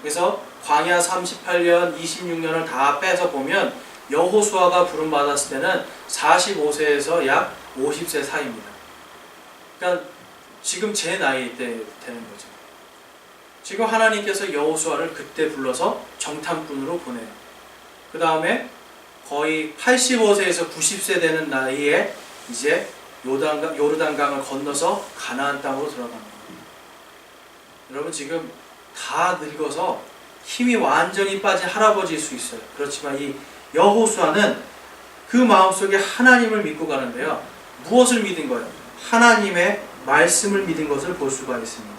그래서 광야 38년, 26년을 다 빼서 보면 여호수아가 부름받았을 때는 45세에서 약 50세 사이입니다. 그러니까 지금 제 나이 때 되는 거죠. 지금 하나님께서 여호수아를 그때 불러서 정탐꾼으로 보내요. 그 다음에 거의 85세에서 90세 되는 나이에 이제 요르단강을 건너서 가나안 땅으로 들어갑니다. 여러분, 지금 다 늙어서 힘이 완전히 빠진 할아버지일 수 있어요. 그렇지만 이 여호수아는 그 마음속에 하나님을 믿고 가는데요. 무엇을 믿은 거예요? 하나님의 말씀을 믿은 것을 볼 수가 있습니다.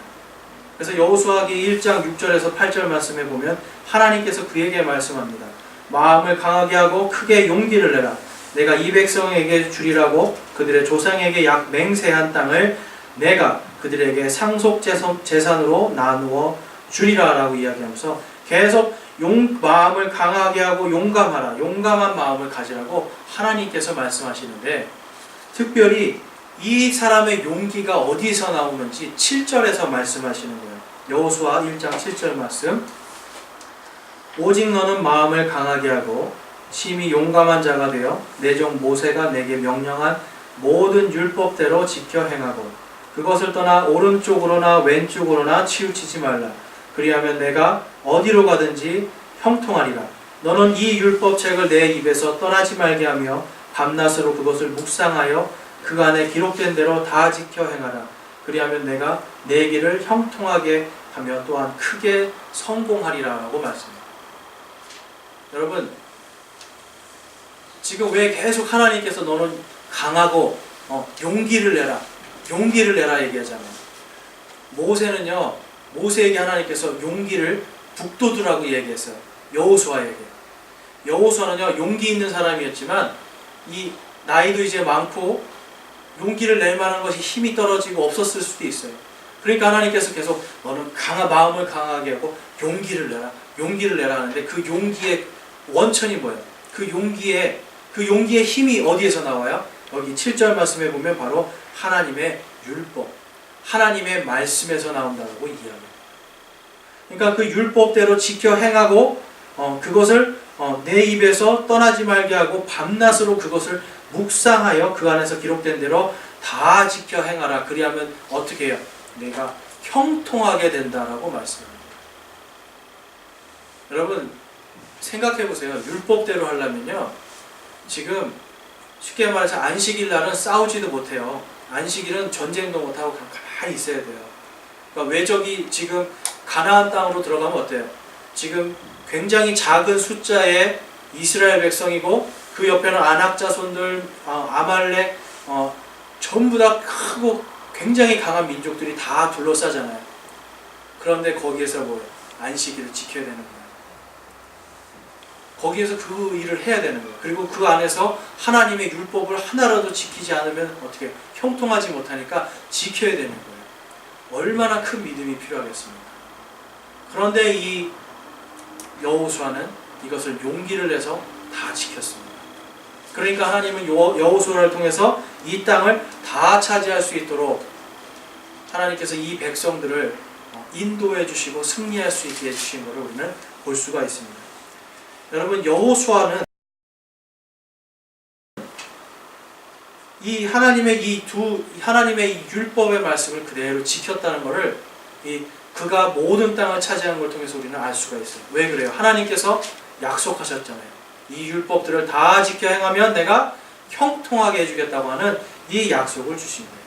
그래서 여호수아기 1장 6절에서 8절 말씀에 보면 하나님께서 그에게 말씀합니다. 마음을 강하게 하고 크게 용기를 내라. 내가 이 백성에게 주리라고 그들의 조상에게 약 맹세한 땅을 내가 그들에게 상속재산으로 나누어 주리라 라고 이야기하면서 계속 마음을 강하게 하고 용감하라, 용감한 마음을 가지라고 하나님께서 말씀하시는데, 특별히 이 사람의 용기가 어디서 나오는지 7절에서 말씀하시는 거예요. 여호수아 1장 7절 말씀. 오직 너는 마음을 강하게 하고 심히 용감한 자가 되어 내 종 모세가 내게 명령한 모든 율법대로 지켜 행하고 그것을 떠나 오른쪽으로나 왼쪽으로나 치우치지 말라. 그리하면 내가 어디로 가든지 형통하리라. 너는 이 율법책을 내 입에서 떠나지 말게 하며 밤낮으로 그것을 묵상하여 그 안에 기록된 대로 다 지켜 행하라. 그리하면 내가 내 길을 형통하게 하며 또한 크게 성공하리라 라고 말씀합니다. 여러분, 지금 왜 계속 하나님께서 너는 강하고 용기를 내라 얘기하잖아요. 모세는요, 모세에게 하나님께서 용기를 북돋으라고 얘기했어요. 여호수아에게. 여호수아는요, 용기 있는 사람이었지만 이 나이도 이제 많고 용기를 낼 만한 것이 힘이 떨어지고 없었을 수도 있어요. 그러니까 하나님께서 계속 너는 마음을 강하게 하고 용기를 내라 하는데, 그 용기의 원천이 뭐예요? 그 용기의 힘이 어디에서 나와요? 여기 7절 말씀에 보면 바로 하나님의 율법, 하나님의 말씀에서 나온다고 이야기합니다. 그러니까 그 율법대로 지켜 행하고 그것을 내 입에서 떠나지 말게 하고 밤낮으로 그것을 묵상하여 그 안에서 기록된 대로 다 지켜 행하라. 그리하면 어떻게 해요? 내가 형통하게 된다라고 말씀합니다. 여러분, 생각해 보세요. 율법대로 하려면요, 지금 쉽게 말해서 안식일 날은 싸우지도 못해요. 안식일은 전쟁도 못하고 가만히 있어야 돼요. 그러니까 외적이 지금 가나안 땅으로 들어가면 어때요? 지금 굉장히 작은 숫자의 이스라엘 백성이고 그 옆에는 아낙 자손들, 아말렉, 전부 다 크고 굉장히 강한 민족들이 다 둘러싸잖아요. 그런데 거기에서 뭐예요? 안식일을 지켜야 되는 거예요. 거기에서 그 일을 해야 되는 거예요. 그리고 그 안에서 하나님의 율법을 하나라도 지키지 않으면 어떻게 형통하지 못하니까 지켜야 되는 거예요. 얼마나 큰 믿음이 필요하겠습니까? 그런데 이 여호수아는 이것을 용기를 내서 다 지켰습니다. 그러니까 하나님은 여호수아를 통해서 이 땅을 다 차지할 수 있도록 하나님께서 이 백성들을 인도해 주시고 승리할 수 있게 해주신 것을 우리는 볼 수가 있습니다. 여러분, 여호수아는 이 하나님의 이 율법의 말씀을 그대로 지켰다는 것을 그가 모든 땅을 차지한 걸 통해서 우리는 알 수가 있어요. 왜 그래요? 하나님께서 약속하셨잖아요. 이 율법들을 다 지켜 행하면 내가 형통하게 해주겠다고 하는 이 약속을 주신 거예요.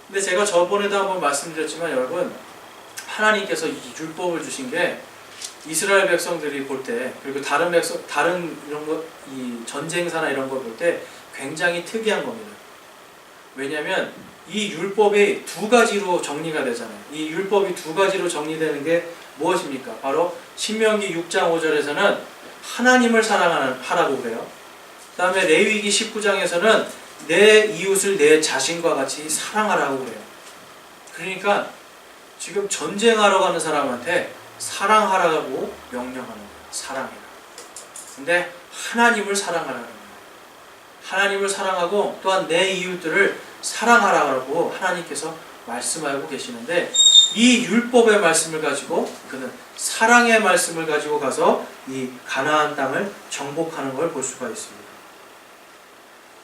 근데 제가 저번에도 한번 말씀드렸지만 여러분, 하나님께서 이 율법을 주신 게 이스라엘 백성들이 볼 때, 그리고 다른 이런 거, 이 전쟁사나 이런 걸 볼 때 굉장히 특이한 겁니다. 왜냐하면 이 율법이 두 가지로 정리가 되잖아요. 이 율법이 두 가지로 정리되는 게 무엇입니까? 바로 신명기 6장 5절에서는 하나님을 사랑하라고 그래요. 그 다음에 레위기 19장에서는 내 이웃을 내 자신과 같이 사랑하라고 그래요. 그러니까 지금 전쟁하러 가는 사람한테 사랑하라고 명령하는 거예요. 사랑해라. 근데 하나님을 사랑하라는 거예요. 하나님을 사랑하고 또한 내 이웃들을 사랑하라고 하나님께서 말씀하고 계시는데, 이 율법의 말씀을 가지고 그는 사랑의 말씀을 가지고 가서 이 가나안 땅을 정복하는 걸 볼 수가 있습니다.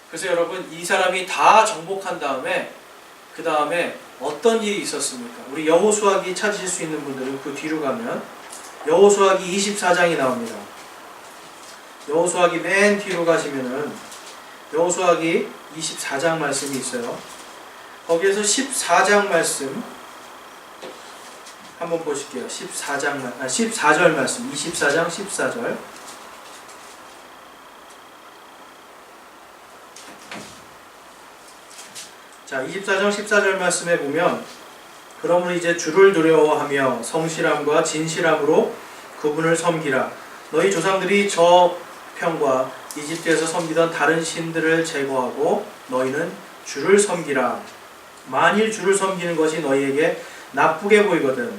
그래서 여러분, 이 사람이 다 정복한 다음에 그 다음에 어떤 일이 있었습니까? 우리 여호수아기 찾으실 수 있는 분들은 그 뒤로 가면 여호수아기 24장이 나옵니다. 여호수아기 맨 뒤로 가시면은 여호수아기 24장 말씀이 있어요. 거기에서 14장 말씀 한번 보실게요. 14절 말씀, 24장 14절. 자, 24장 14절 말씀에 보면 그러므로 이제 주를 두려워하며 성실함과 진실함으로 그분을 섬기라. 너희 조상들이 저편과 이집트에서 섬기던 다른 신들을 제거하고 너희는 주를 섬기라. 만일 주를 섬기는 것이 너희에게 나쁘게 보이거든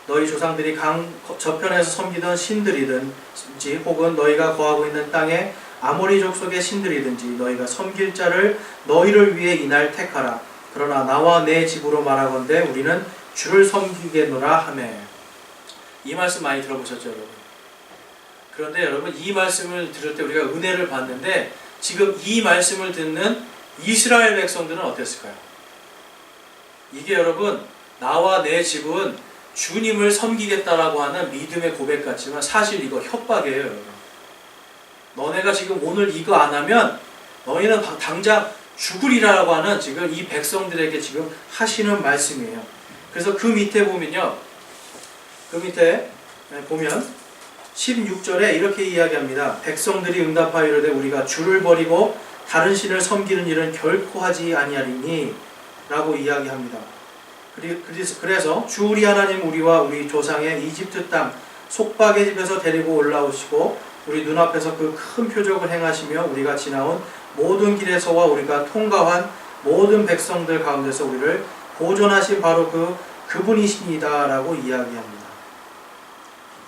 너희 조상들이 강 저편에서 섬기던 신들이든지 혹은 너희가 거하고 있는 땅에 아모리 족속의 신들이든지 너희가 섬길 자를 너희를 위해 이날 택하라. 그러나 나와 내 집으로 말하건대 우리는 주를 섬기겠노라 하매. 이 말씀 많이 들어보셨죠, 여러분? 그런데 여러분, 이 말씀을 들을 때 우리가 은혜를 받는데 지금 이 말씀을 듣는 이스라엘 백성들은 어땠을까요? 이게 여러분, 나와 내 집은 주님을 섬기겠다라고 하는 믿음의 고백 같지만 사실 이거 협박이에요, 여러분. 너네가 지금 오늘 이거 안 하면 너희는 당장 죽으리라고 하는 지금 이 백성들에게 지금 하시는 말씀이에요. 그래서 그 밑에 보면요. 그 밑에 보면 16절에 이렇게 이야기합니다. 백성들이 응답하여 이르되 우리가 주를 버리고 다른 신을 섬기는 일은 결코 하지 아니하리니 라고 이야기합니다. 그래서 주 우리 하나님 우리와 우리 조상의 이집트 땅 속박의 집에서 데리고 올라오시고 우리 눈앞에서 그 큰 표적을 행하시며 우리가 지나온 모든 길에서와 우리가 통과한 모든 백성들 가운데서 우리를 보존하신 바로 그분이십니다 라고 이야기합니다.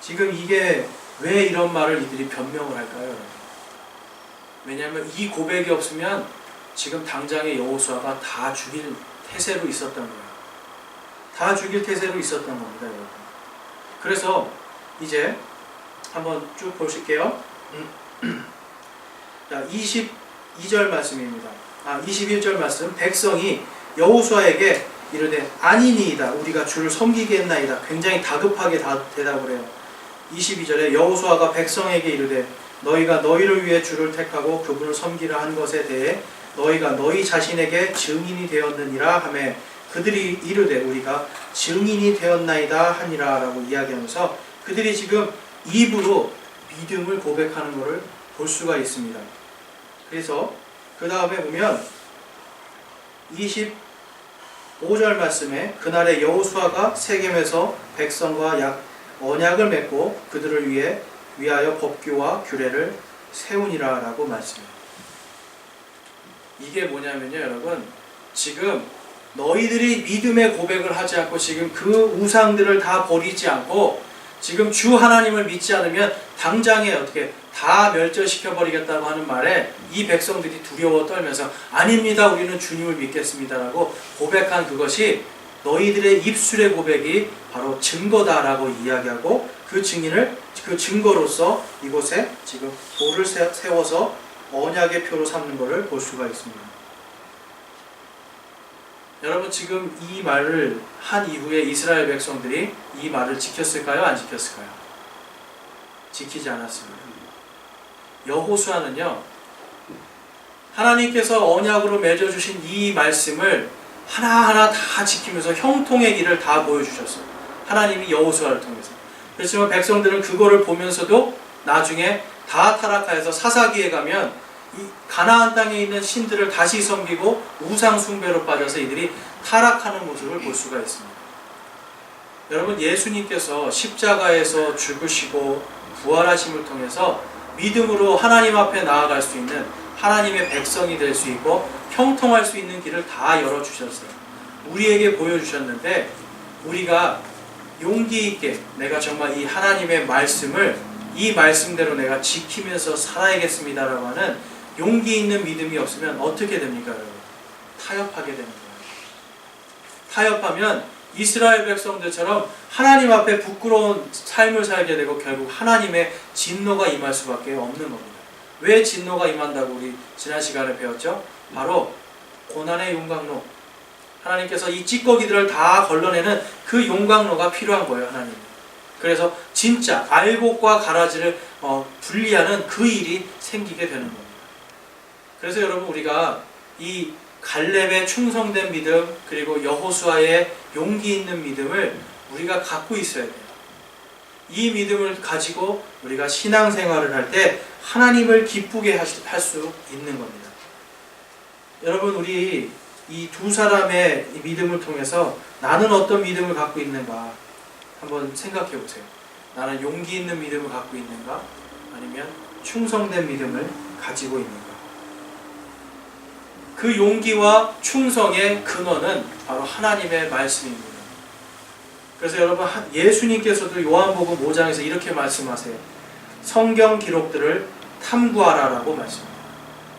지금 이게 왜 이런 말을 이들이 변명을 할까요? 왜냐하면 이 고백이 없으면 지금 당장의 여호수아가 다 죽일 태세로 있었던 거예요. 다 죽일 태세로 있었던 겁니다, 여러분. 그래서 이제 한번 쭉 보실게요. 자, 22절 말씀입니다. 21절 말씀. 백성이 여호수아에게 이르되 아니니이다. 우리가 주를 섬기겠나이다. 굉장히 다급하게 대답을 해요. 22절에 여호수아가 백성에게 이르되 너희가 너희를 위해 주를 택하고 그분을 섬기라 한 것에 대해 너희가 너희 자신에게 증인이 되었느니라 하매 그들이 이르되 우리가 증인이 되었나이다 하니라 라고 이야기하면서 그들이 지금 입으로 믿음을 고백하는 것을 볼 수가 있습니다. 그래서 그 다음에 보면 25절 말씀에 그날에 여호수아가 세겜에서 백성과 언약을 맺고 그들을 위하여 법규와 규례를 세우니라 라고 말씀해요. 이게 뭐냐면요, 여러분, 지금 너희들이 믿음의 고백을 하지 않고 지금 그 우상들을 다 버리지 않고 지금 주 하나님을 믿지 않으면 당장에 어떻게 다 멸절시켜 버리겠다고 하는 말에 이 백성들이 두려워 떨면서 아닙니다, 우리는 주님을 믿겠습니다라고 고백한 그것이 너희들의 입술의 고백이 바로 증거다라고 이야기하고 그 증거로서 이곳에 지금 돌을 세워서 언약의 표로 삼는 것을 볼 수가 있습니다. 여러분, 지금 이 말을 한 이후에 이스라엘 백성들이 이 말을 지켰을까요? 안 지켰을까요? 지키지 않았습니다. 여호수아는요, 하나님께서 언약으로 맺어주신 이 말씀을 하나하나 다 지키면서 형통의 길을 다 보여주셨어요. 하나님이 여호수아를 통해서. 그렇지만 백성들은 그거를 보면서도 나중에 다 타락하여서 사사기에 가면 이 가나안 땅에 있는 신들을 다시 섬기고 우상 숭배로 빠져서 이들이 타락하는 모습을 볼 수가 있습니다. 여러분, 예수님께서 십자가에서 죽으시고 부활하심을 통해서 믿음으로 하나님 앞에 나아갈 수 있는 하나님의 백성이 될 수 있고 형통할 수 있는 길을 다 열어주셨어요. 우리에게 보여주셨는데 우리가 용기 있게 내가 정말 이 하나님의 말씀을 이 말씀대로 내가 지키면서 살아야겠습니다라고 하는 용기 있는 믿음이 없으면 어떻게 됩니까, 여러분? 타협하게 되는 거예요. 타협하면 이스라엘 백성들처럼 하나님 앞에 부끄러운 삶을 살게 되고 결국 하나님의 진노가 임할 수밖에 없는 겁니다. 왜 진노가 임한다고 우리 지난 시간에 배웠죠? 바로 고난의 용광로. 하나님께서 이 찌꺼기들을 다 걸러내는 그 용광로가 필요한 거예요, 하나님. 그래서 진짜 알곡과 가라지를 분리하는 그 일이 생기게 되는 겁니다. 그래서 여러분, 우리가 이 갈렙의 충성된 믿음 그리고 여호수아의 용기 있는 믿음을 우리가 갖고 있어야 돼요. 이 믿음을 가지고 우리가 신앙생활을 할 때 하나님을 기쁘게 할 수 있는 겁니다. 여러분, 우리 이 두 사람의 이 믿음을 통해서 나는 어떤 믿음을 갖고 있는가 한번 생각해 보세요. 나는 용기 있는 믿음을 갖고 있는가? 아니면 충성된 믿음을 가지고 있는가? 그 용기와 충성의 근원은 바로 하나님의 말씀입니다. 그래서 여러분, 예수님께서도 요한복음 5장에서 이렇게 말씀하세요. 성경 기록들을 탐구하라라고 말씀합니다.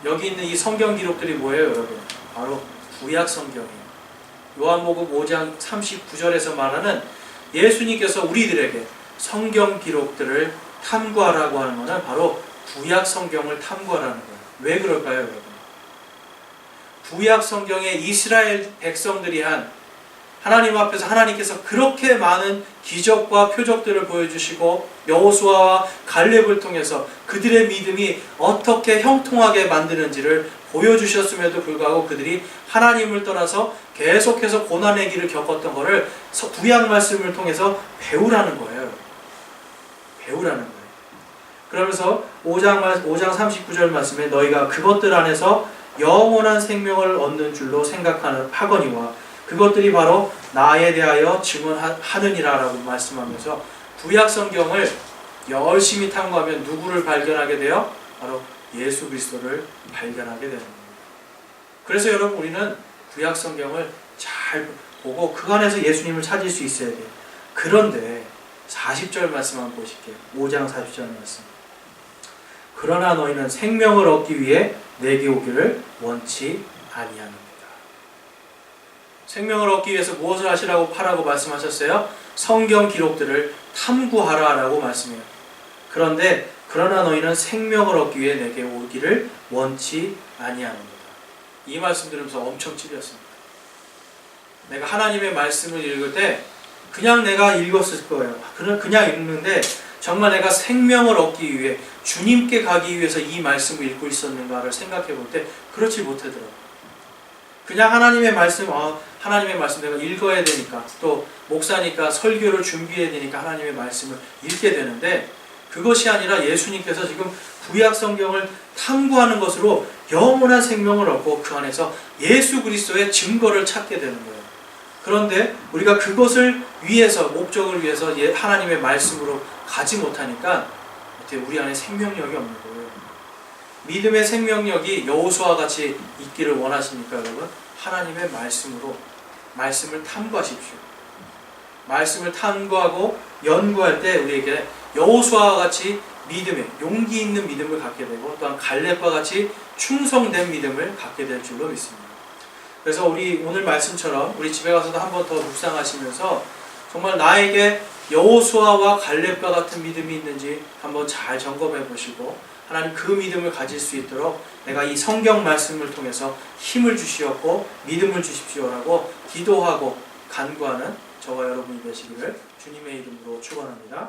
여기 있는 이 성경 기록들이 뭐예요, 여러분? 바로 구약 성경이에요. 요한복음 5장 39절에서 말하는 예수님께서 우리들에게 성경 기록들을 탐구하라고 하는 것은 바로 구약 성경을 탐구하라는 거예요. 왜 그럴까요, 여러분? 구약 성경에 이스라엘 백성들이 한 하나님 앞에서 하나님께서 그렇게 많은 기적과 표적들을 보여주시고 여호수아와 갈렙을 통해서 그들의 믿음이 어떻게 형통하게 만드는지를 보여주셨음에도 불구하고 그들이 하나님을 떠나서 계속해서 고난의 길을 겪었던 것을 구약 말씀을 통해서 배우라는 거예요. 배우라는 거예요. 그러면서 5장 39절 말씀에 너희가 그것들 안에서 영원한 생명을 얻는 줄로 생각하거니와 그것들이 바로 나에 대하여 증언하느니라 라고 말씀하면서 구약 성경을 열심히 탐구하면 누구를 발견하게 돼요? 바로 예수 그리스도를 발견하게 되는 겁니다. 그래서 여러분, 우리는 구약 성경을 잘 보고 그 안에서 예수님을 찾을 수 있어야 돼요. 그런데 40절 말씀 한번 보실게요. 5장 40절 말씀. 그러나 너희는 생명을 얻기 위해 내게 오기를 원치 아니하느니라. 생명을 얻기 위해서 무엇을 하라고 말씀하셨어요? 성경 기록들을 탐구하라 라고 말씀해요. 그런데 그러나 너희는 생명을 얻기 위해 내게 오기를 원치 아니하느니라. 이 말씀 들으면서 엄청 찔렸습니다. 내가 하나님의 말씀을 읽을 때 그냥 내가 읽었을 거예요. 그냥 읽는데 정말 내가 생명을 얻기 위해 주님께 가기 위해서 이 말씀을 읽고 있었는가를 생각해 볼 때 그렇지 못하더라고요. 그냥 하나님의 말씀 내가 읽어야 되니까, 또 목사니까 설교를 준비해야 되니까 하나님의 말씀을 읽게 되는데, 그것이 아니라 예수님께서 지금 구약 성경을 탐구하는 것으로 영원한 생명을 얻고 그 안에서 예수 그리스도의 증거를 찾게 되는 거예요. 그런데 우리가 그것을 위해서, 목적을 위해서 하나님의 말씀으로 가지 못하니까 우리 안에 생명력이 없는 거예요. 믿음의 생명력이 여호수아와 같이 있기를 원하십니까, 여러분? 하나님의 말씀으로 말씀을 탐구하십시오. 말씀을 탐구하고 연구할 때 우리에게 여호수아와 같이 믿음의 용기 있는 믿음을 갖게 되고, 또한 갈렙과 같이 충성된 믿음을 갖게 될 줄로 믿습니다. 그래서 우리 오늘 말씀처럼 우리 집에 가서도 한 번 더 묵상하시면서 정말 나에게 여호수아와 갈렙과 같은 믿음이 있는지 한번 잘 점검해 보시고, 하나님 그 믿음을 가질 수 있도록 내가 이 성경 말씀을 통해서 힘을 주시옵고 믿음을 주십시오라고 기도하고 간구하는 저와 여러분이 되시기를 주님의 이름으로 축원합니다.